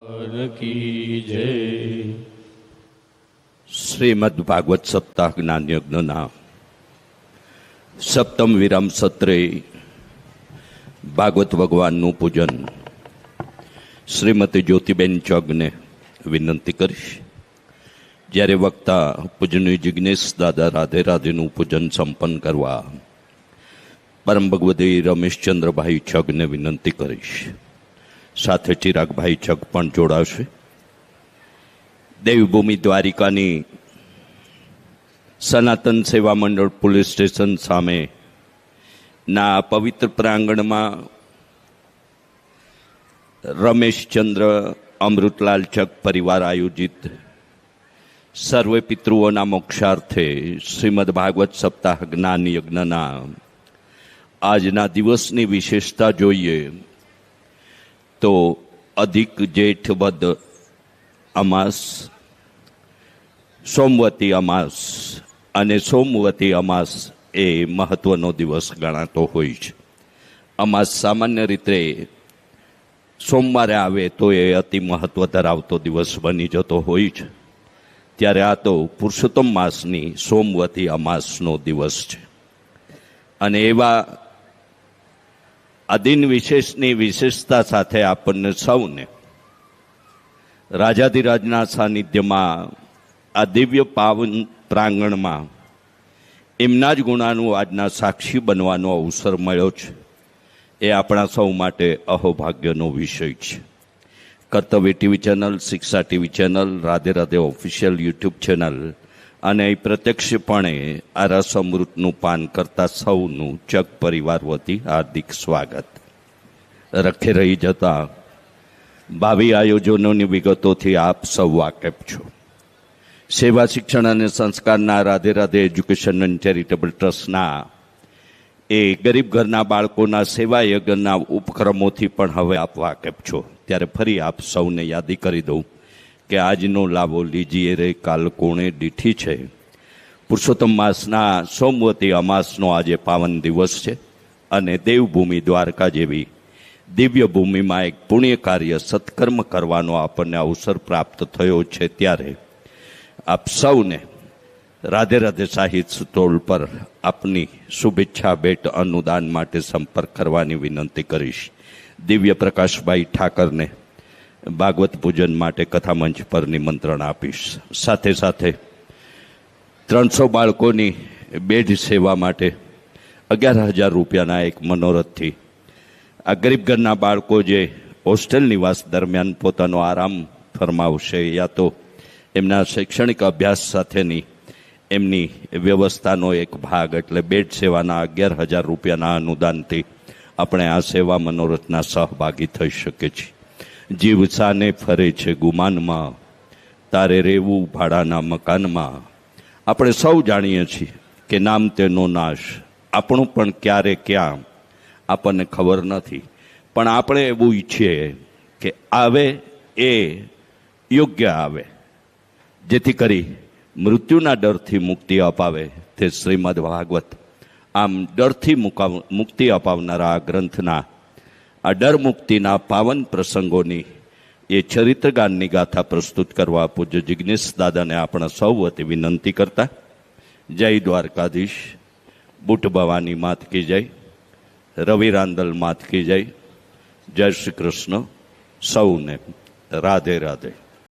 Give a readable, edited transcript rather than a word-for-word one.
की जय। શ્રીમદ ભાગવત સપ્તાહ જ્ઞાન યજ્ઞના સપ્તમ વિરામ સત્રે ભાગવત ભગવાનનું પૂજન શ્રીમતી જ્યોતિબેન ચોગને વિનંતી કરીશ. જ્યારે વક્તા પૂજનીય જિજ્ઞેશ દાદા રાધે રાધેનું પૂજન સંપન્ન કરવા પરમ ભગવદી રમેશચંદ્રભાઈ છગને વિનંતી કરીશ. સાથે ચિરાગભાઈ છગ પણ જોડાશે. દેવભૂમિ દ્વારિકાની સનાતન સેવા મંડળ પોલીસ સ્ટેશન સામે ના પવિત્ર પ્રાંગણમાં રમેશચંદ્ર અમૃતલાલ છગ પરિવાર આયોજિત સર્વે પિતૃઓના મોક્ષાર્થે શ્રીમદ ભાગવત સપ્તાહ જ્ઞાન યજ્ઞના આજના દિવસની વિશેષતા જોઈએ તો અધિક જેઠ વદ અમાસ, સોમવતી અમાસ અને સોમવતી અમાસ એ મહત્વનો દિવસ ગણાતો હોય છે. અમાસ સામાન્ય રીતે સોમવારે આવે તો એ અતિ મહત્વ ધરાવતો દિવસ બની જતો હોય છે. ત્યારે આ તો પુરુષોત્તમ માસની સોમવતી અમાસનો દિવસ છે. અને એવા આ દિન વિશેષની વિશેષતા સાથે આપણને સૌને રાજાધિરાજના સાનિધ્યમાં આ દિવ્ય પાવન પ્રાંગણમાં એમના જ ગુણાનું આજના સાક્ષી બનવાનો અવસર મળ્યો છે. એ આપણા સૌ માટે અહોભાગ્યનો વિષય છે. કર્તવ્ય ટીવી ચેનલ, શિક્ષા TV channel, Radhe Radhe official YouTube channel અને પ્રત્યક્ષપણે આ રસ અમૃતનું પાન કરતા સૌનું ચક પરિવાર વતી હાર્દિક સ્વાગત. રખે રહી જતા ભાવિ આયોજનોની વિગતોથી આપ સૌ વાકેફ છો. સેવા શિક્ષણ અને સંસ્કારના Radhe Radhe education and charitable ટ્રસ્ટના એ ગરીબ ઘરના બાળકોના સેવા યજ્ઞના ઉપક્રમોથી પણ હવે આપ વાકેફ છો. ત્યારે ફરી આપ સૌને યાદી કરી દઉં કે આજનો લાવો લીજીએ રે કાલ કોણે દીઠી છે. પુરુષોત્તમ માસના સોમવતી અમાસનો આજે પાવન દિવસ છે અને દેવભૂમિ દ્વારકા જેવી દિવ્ય ભૂમિમાં એક પુણ્ય કાર્ય સત્કર્મ કરવાનો આપણને અવસર પ્રાપ્ત થયો છે. ત્યારે આપ સૌને રાધે રાધે સાહિત્ય સ્ટોલ પર આપની શુભેચ્છા ભેટ અનુદાન માટે સંપર્ક કરવાની વિનંતી કરીશ. દિવ્ય પ્રકાશભાઈ ઠાકરને ભાગવત પૂજન માટે કથામંચ પર નિમંત્રણ આપીશ. સાથે સાથે 300 બાળકોની બેડ સેવા માટે 11,000 રૂપિયાના એક મનોરથથી આ ગરીબ ઘરના બાળકો જે હોસ્ટેલ નિવાસ દરમિયાન પોતાનો આરામ ફરમાવશે યા તો એમના શૈક્ષણિક અભ્યાસ સાથેની એમની વ્યવસ્થાનો એક ભાગ એટલે બેડ સેવાના 11,000 રૂપિયાના અનુદાનથી આપણે આ સેવા મનોરથના સહભાગી થઈ શકીએ છીએ. જીવ સાને ફરે છે ગુમાનમાં, તારે રહેવું ભાડાના મકાનમાં. આપણે સૌ જાણીએ છીએ કે નામ તેનો નાશ, આપણું પણ ક્યારે ક્યાં આપણને ખબર નથી. પણ આપણે એવું ઈચ્છીએ કે આવે એ યોગ્ય આવે, જેથી કરી મૃત્યુના ડરથી મુક્તિ અપાવે તે શ્રીમદ ભાગવત. આમ ડરથી મુક્તિ અપાવનારા આ ગ્રંથના આ ડર મુક્તિના પાવન પ્રસંગોની એ ચરિત્રગાનની ગાથા પ્રસ્તુત કરવા પૂજ્ય જિજ્ઞેશ દાદાને આપણા સૌ વતી વિનંતી કરતા જય દ્વારકાધીશ. બુટ ભવાની માત કી જય, રવિ રાંદલ માત કી જય. જય શ્રી કૃષ્ણ. સૌને રાધે રાધે.